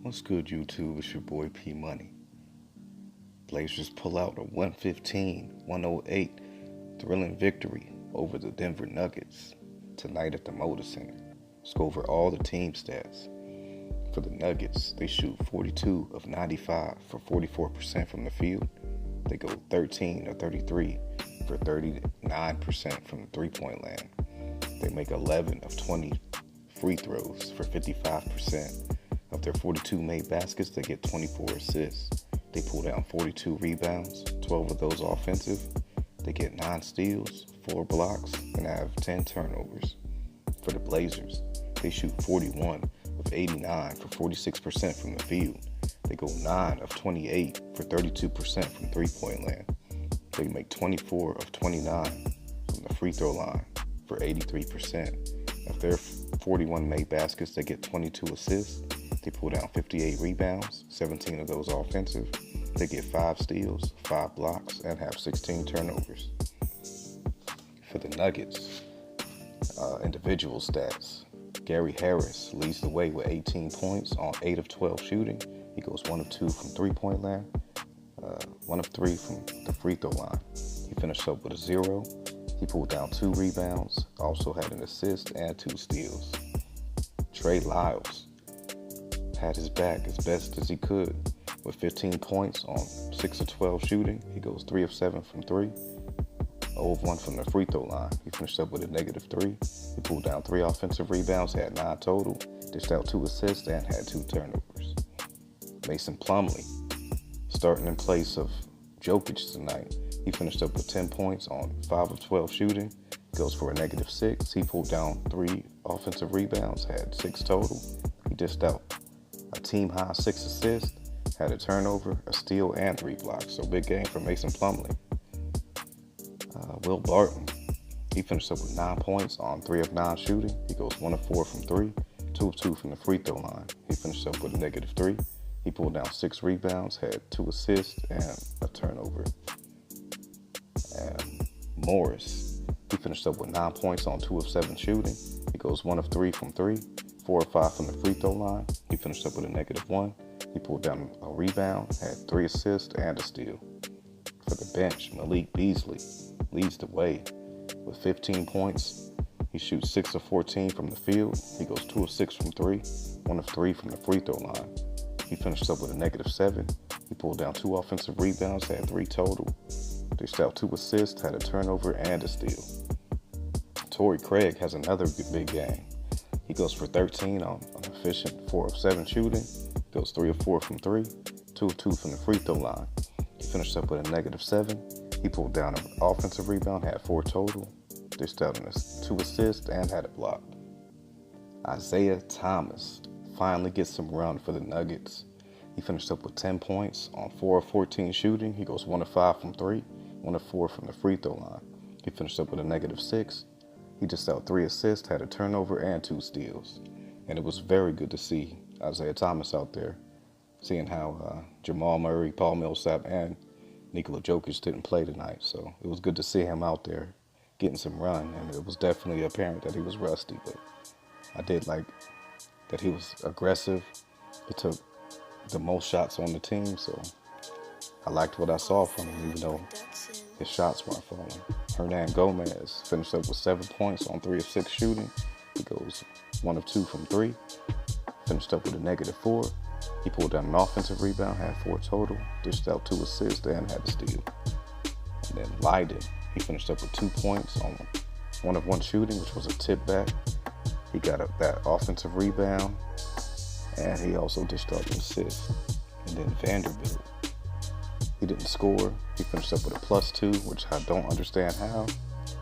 What's good, YouTube? It's your boy P Money. Blazers pull out a 115-108 thrilling victory over the Denver Nuggets tonight at the Motor Center. Let's go over all the team stats. For the Nuggets, they shoot 42 of 95 for 44% from the field. They go 13 of 33 for 39% from the three-point land. They make 11 of 20 free throws for 55%. Of their 42 made baskets, they get 24 assists. They pull down 42 rebounds, 12 of those offensive. They get 9 steals, 4 blocks, and have 10 turnovers. For the Blazers, they shoot 41 of 89 for 46% from the field. They go 9 of 28 for 32% from three-point land. They make 24 of 29 from the free throw line for 83%. Of their 41 made baskets, they get 22 assists. They pull down 58 rebounds, 17 of those offensive. They get 5 steals, 5 blocks, and have 16 turnovers. For the Nuggets, individual stats. Gary Harris leads the way with 18 points on 8 of 12 shooting. He goes 1 of 2 from three-point land, 1 of 3 from the free throw line. He finished up with a 0. He pulled down 2 rebounds, also had an assist and 2 steals. Trey Lyles had his back as best as he could with 15 points on 6 of 12 shooting. He goes 3 of 7 from 3, 0 of 1 from the free throw line. He finished up with a -3. He pulled down 3 offensive rebounds, had 9 total, dished out 2 assists, and had 2 turnovers. Mason Plumlee, starting in place of Jokic tonight. He finished up with 10 points on 5 of 12 shooting. Goes for a -6. He pulled down 3 offensive rebounds, had 6 total. He dished out a team-high 6 assists, had a turnover, a steal, and 3 blocks. So big game for Mason Plumlee. Will Barton, he finished up with 9 points on 3 of 9 shooting. He goes 1 of 4 from 3, 2 of 2 from the free throw line. He finished up with a -3. He pulled down 6 rebounds, had 2 assists, and a turnover. And Morris, he finished up with 9 points on 2 of 7 shooting. He goes 1 of 3 from 3, 4 of 5 from the free throw line. He finished up with a -1. He pulled down a rebound, had 3 assists, and a steal. For the bench, Malik Beasley leads the way with 15 points. He shoots 6 of 14 from the field. He goes 2 of 6 from 3, 1 of 3 from the free throw line. He finished up with a -7. He pulled down 2 offensive rebounds, had 3 total. Dished out 2 assists, had a turnover, and a steal. Torrey Craig has another big game. He goes for 13 on an efficient 4 of 7 shooting. Goes 3 of 4 from 3, 2 of 2 from the free throw line. He finished up with a -7. He pulled down an offensive rebound, had 4 total. Dished out 2 assists, and had a block. Isaiah Thomas finally gets some run for the Nuggets. He finished up with 10 points on 4 of 14 shooting. He goes 1 of 5 from 3, 1 of 4 from the free throw line. He finished up with a -6. He dished out 3 assists, had a turnover, and 2 steals. And it was very good to see Isaiah Thomas out there, seeing how Jamal Murray, Paul Millsap, and Nikola Jokic didn't play tonight. So it was good to see him out there getting some run, and it was definitely apparent that he was rusty, but I did like that he was aggressive. He took the most shots on the team, so I liked what I saw from him, even though his shots weren't falling. Hernan Gomez finished up with 7 points on 3 of 6 shooting. He goes 1 of 2 from 3, finished up with a -4. He pulled down an offensive rebound, had 4 total, dished out 2 assists, and had a steal. And then Leiden, he finished up with 2 points on 1 of 1 shooting, which was a tip back. He got that offensive rebound, and he also dished out an assist. And then Vanderbilt, he didn't score. He finished up with a +2, which I don't understand how.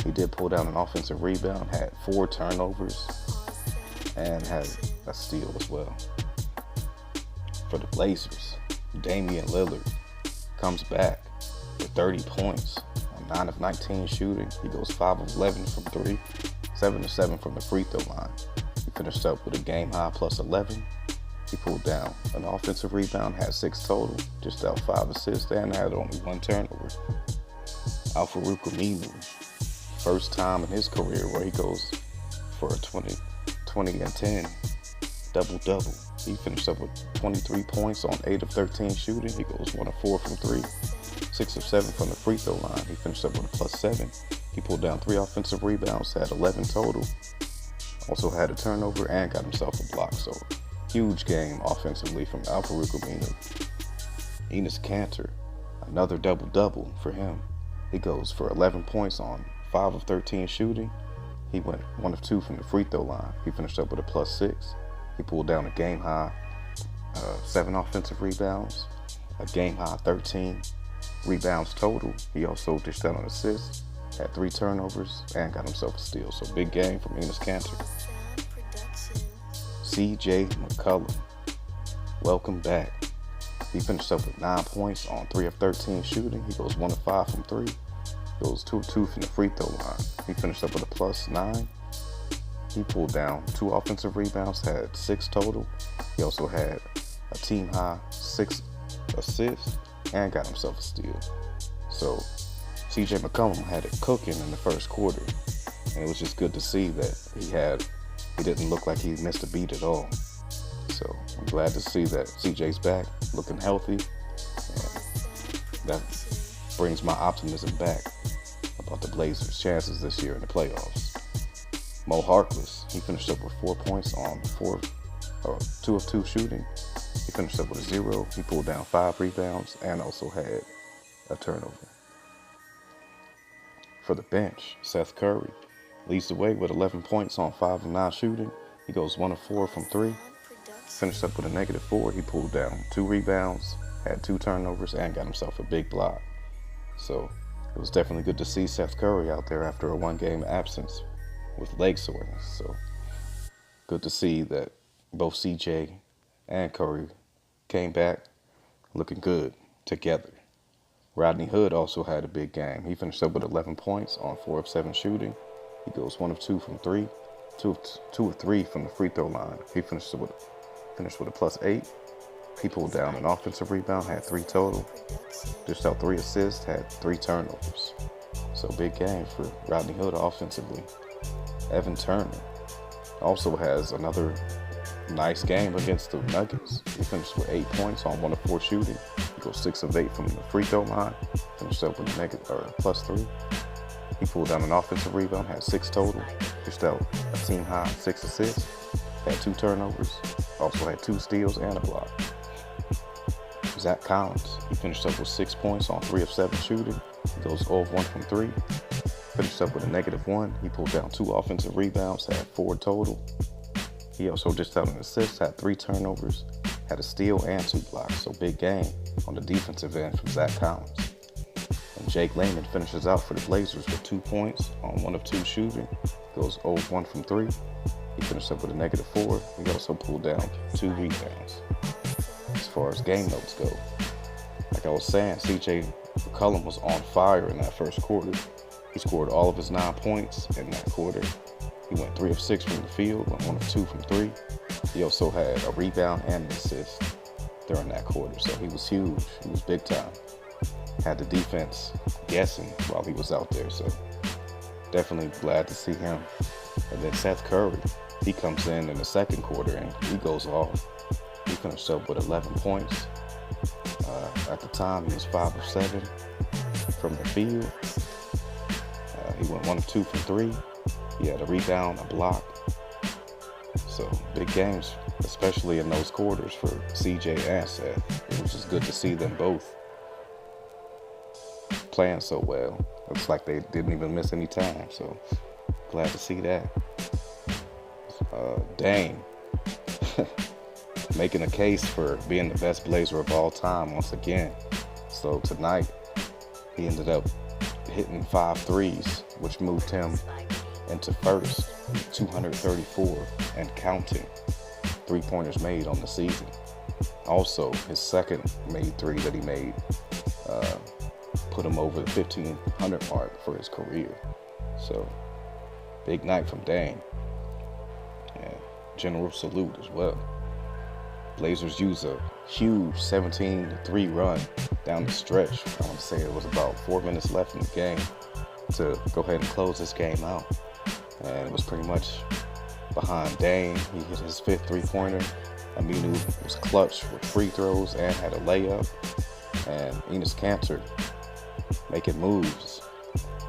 He did pull down an offensive rebound, had 4 turnovers, and had a steal as well. For the Blazers, Damian Lillard comes back with 30 points on 9 of 19 shooting. He goes 5 of 11 from 3, 7 of 7 from the free throw line. He finished up with a game-high +11. He pulled down an offensive rebound, had 6 total, just out 5 assists, and had only 1 turnover. Al-Farouq Aminu, first time in his career where he goes for a 20 and 10. double-double. He finished up with 23 points on 8 of 13 shooting. He goes 1 of 4 from 3, 6 of 7 from the free throw line. He finished up with a +7. He pulled down 3 offensive rebounds, had 11 total. Also had a turnover and got himself a block. So huge game offensively from Al-Farouq Aminu. Enes Kanter, another double-double for him. He goes for 11 points on 5 of 13 shooting. He went 1 of 2 from the free throw line. He finished up with a +6. He pulled down a game-high 7 offensive rebounds, a game-high 13 rebounds total. He also dished out an assist, had 3 turnovers, and got himself a steal. So big game from Enes Kanter. CJ McCollum, welcome back. He finished up with 9 points on 3 of 13 shooting. He goes 1 of 5 from 3. Goes 2 of 2 from the free throw line. He finished up with a +9. He pulled down 2 offensive rebounds, had 6 total. He also had a team high 6 assists and got himself a steal. So CJ McCollum had it cooking in the first quarter, and it was just good to see that he didn't look like he missed a beat at all. So I'm glad to see that CJ's back, looking healthy, and that brings my optimism back about the Blazers' chances this year in the playoffs. Mo Harkless, he finished up with 4 points on 2 of 2 shooting. He finished up with a 0. He pulled down 5 rebounds and also had a turnover. For the bench, Seth Curry leads the way with 11 points on 5 of 9 shooting. He goes 1 of 4 from 3. Finished up with a -4. He pulled down 2 rebounds, had 2 turnovers, and got himself a big block. So it was definitely good to see Seth Curry out there after a 1-game absence with leg soreness. So good to see that both CJ and Curry came back looking good together. Rodney Hood also had a big game. He finished up with 11 points on 4 of 7 shooting. He goes 1 of 2 from 3, 2 of 3 from the free throw line. He finished with a +8. He pulled down an offensive rebound, had 3 total. Dished out 3 assists, had 3 turnovers. So big game for Rodney Hood offensively. Evan Turner also has another nice game against the Nuggets. He finished with 8 points on 1 of 4 shooting. He goes 6 of 8 from the free throw line. Finished up with a +3. He pulled down an offensive rebound, had 6 total. Dished out a team high 6 assists, had 2 turnovers. Also had 2 steals and a block. Zach Collins, he finished up with 6 points on 3 of 7 shooting. He goes 0 of 1 from 3. Finished up with a -1. He pulled down 2 offensive rebounds, had 4 total. He also dished out an assist, had 3 turnovers, had a steal and 2 blocks. So big game on the defensive end from Zach Collins. And Jake Layman finishes out for the Blazers with 2 points on 1 of 2 shooting. Goes 0 of 1 from 3. He finished up with a -4. He also pulled down 2 rebounds. As far as game notes go, like I was saying, CJ McCollum was on fire in that first quarter. He scored all of his 9 points in that quarter. He went 3 of 6 from the field, went 1 of 2 from 3. He also had a rebound and an assist during that quarter, so he was huge. He was big time. Had the defense guessing while he was out there, so definitely glad to see him. And then Seth Curry, he comes in the second quarter and he goes off. He finished up with 11 points. At the time, he was 5 of 7 from the field. He went 1 of 2 from 3. He had a rebound, a block. So big games, especially in those quarters for CJ and Seth. It was just good to see them both playing so well. Looks like they didn't even miss any time. So glad to see that. Dame making a case for being the best Blazer of all time once again. So tonight, he ended up hitting 5 threes, which moved him into first, 234 and counting 3-pointers made on the season. Also, his second made 3 that he made put him over the 1,500 mark for his career. So, big night from Dame. And general salute as well. Blazers use a huge 17-3 run down the stretch. I want to say it was about 4 minutes left in the game to go ahead and close this game out. And it was pretty much behind Dame. He hit his 5th three-pointer. Aminu was clutch with free throws and had a layup. And Enes Kanter making moves,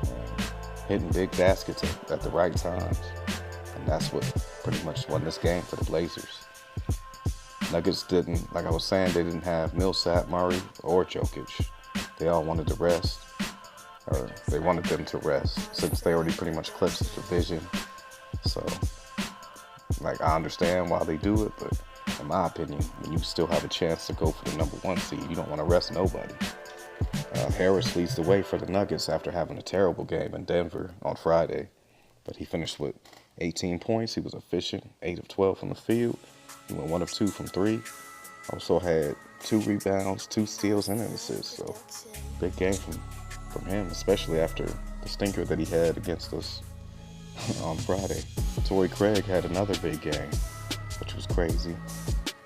and hitting big baskets at the right times. And that's what pretty much won this game for the Blazers. Nuggets didn't, like I was saying, they didn't have Millsap, Murray, or Jokic. They all wanted to rest, or they wanted them to rest, since they already pretty much clinched the division. So, like, I understand why they do it, but in my opinion, when you still have a chance to go for the number 1 seed, you don't want to rest nobody. Harris leads the way for the Nuggets after having a terrible game in Denver on Friday, but he finished with 18 points. He was efficient, 8 of 12 from the field. He went 1 of 2 from 3. Also had 2 rebounds, 2 steals, and an assist. So big game from him, especially after the stinker that he had against us on Friday. Torrey Craig had another big game, which was crazy.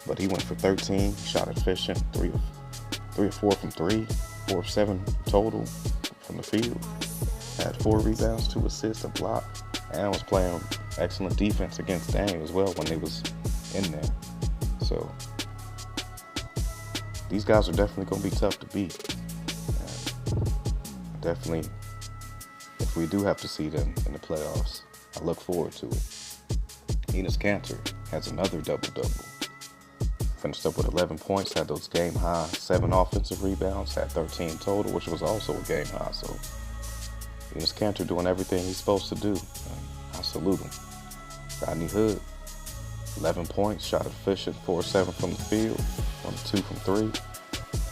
But he went for 13, shot efficient, 3 of 4 from 3, 4 of 7 total from the field. Had 4 rebounds, 2 assists, a block, and was playing excellent defense against Dame as well when they was in there. So these guys are definitely going to be tough to beat. Definitely, if we do have to see them in the playoffs, I look forward to it. Enes Kanter has another double-double. Finished up with 11 points, had those game-high 7 offensive rebounds, had 13 total, which was also a game-high. So Enes Kanter doing everything he's supposed to do. I salute him. Rodney Hood, 11 points, shot efficient, 4 of 7 from the field, 1 of 2 from 3.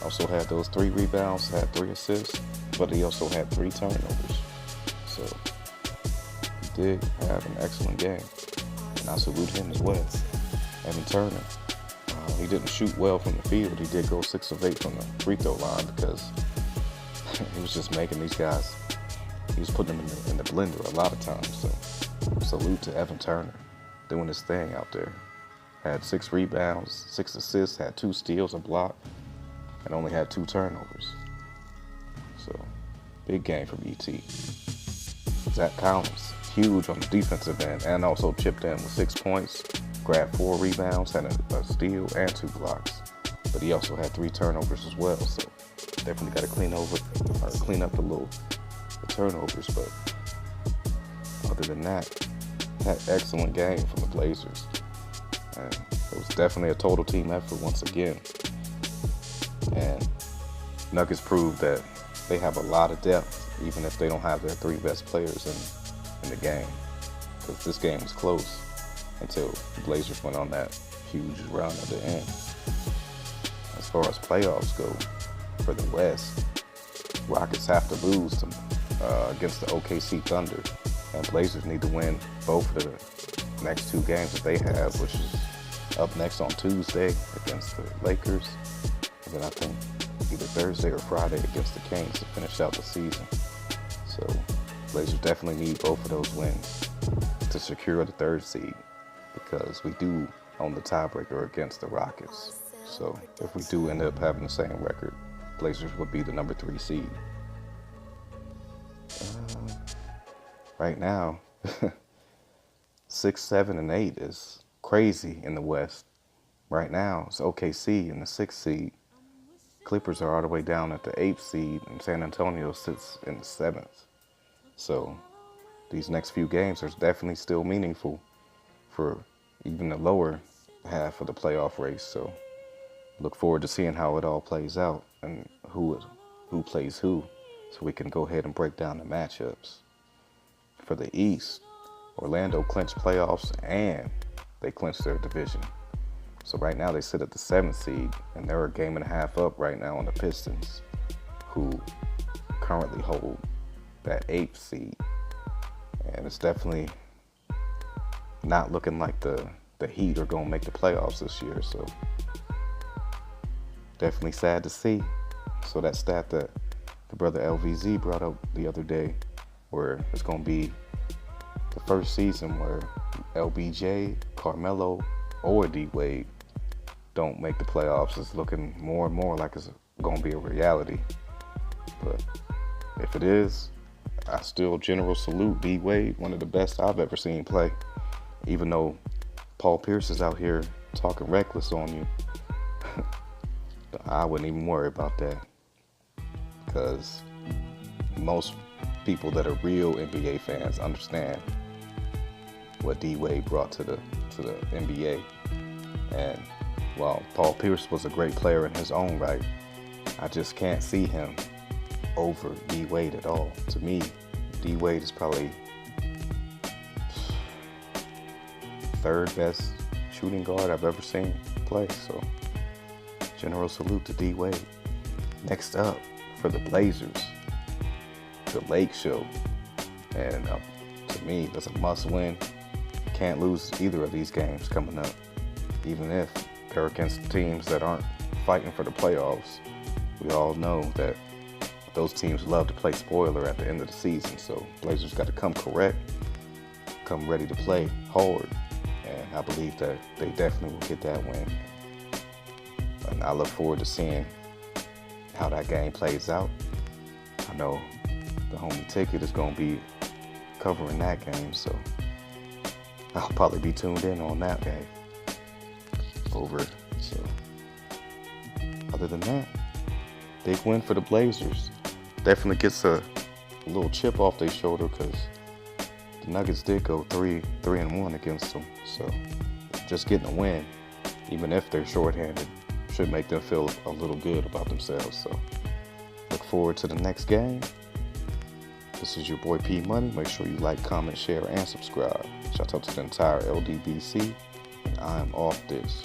Also had those 3 rebounds, had 3 assists, but he also had 3 turnovers. So he did have an excellent game, and I salute him as well. Evan Turner, he didn't shoot well from the field. He did go 6 of 8 from the free throw line because he was just making these guys, he was putting them in the blender a lot of times. So salute to Evan Turner doing his thing out there. Had 6 rebounds, 6 assists, had 2 steals, a block, and only had 2 turnovers. So big game from ET. Zach Collins, huge on the defensive end, and also chipped in with 6 points, grabbed 4 rebounds, had a steal and 2 blocks. But he also had 3 turnovers as well. So definitely got to clean up the turnovers. But other than that, had excellent game from the Blazers. And it was definitely a total team effort once again. And Nuggets proved that they have a lot of depth, even if they don't have their 3 best players in the game. Because this game was close until the Blazers went on that huge run at the end. As far as playoffs go, for the West, Rockets have to lose against the OKC Thunder. And Blazers need to win both of the next 2 games that they have, which is up next on Tuesday against the Lakers. And then I think either Thursday or Friday against the Kings to finish out the season. So Blazers definitely need both of those wins to secure the 3rd seed, because we do own the tiebreaker against the Rockets. So if we do end up having the same record, Blazers would be the number 3 seed. Right now, 6, 7, and 8 is crazy in the West. Right now, it's OKC in the 6th seed. Clippers are all the way down at the 8th seed, and San Antonio sits in the 7th. So these next few games are definitely still meaningful for even the lower half of the playoff race. So look forward to seeing how it all plays out and who plays who, so we can go ahead and break down the matchups. For the East, Orlando clinched playoffs and they clinched their division. So right now they sit at the 7th seed, and they're a game and a half up right now on the Pistons, who currently hold that 8th seed. And it's definitely not looking like the Heat are going to make the playoffs this year. So definitely sad to see. So that stat that the brother LVZ brought up the other day, where it's going to be the first season where LBJ, Carmelo, or D-Wade don't make the playoffs, is looking more and more like it's going to be a reality. But if it is, I still general salute D-Wade, one of the best I've ever seen play Even though Paul Pierce is out here talking reckless on you, I wouldn't even worry about that, because most people that are real NBA fans understand what D-Wade brought to the NBA. And while Paul Pierce was a great player in his own right, I just can't see him over D-Wade at all. To me, D-Wade is probably third best shooting guard I've ever seen play. So general salute to D-Wade. Next up for the Blazers, the Lake Show. And to me, that's a must win. Can't lose either of these games coming up, even if they're against teams that aren't fighting for the playoffs. We all know that those teams love to play spoiler at the end of the season, so Blazers got to come correct, come ready to play hard, and I believe that they definitely will get that win. And I look forward to seeing how that game plays out. I know the homie Ticket is going to be covering that game, so I'll probably be tuned in on that game. So other than that, big win for the Blazers. Definitely gets a little chip off their shoulder, because the Nuggets did go 3-1 against them. So just getting a win, even if they're shorthanded, should make them feel a little good about themselves. So look forward to the next game. This is your boy P Money. Make sure you like, comment, share, and subscribe. Shout out to the entire LDBC. And I am off this.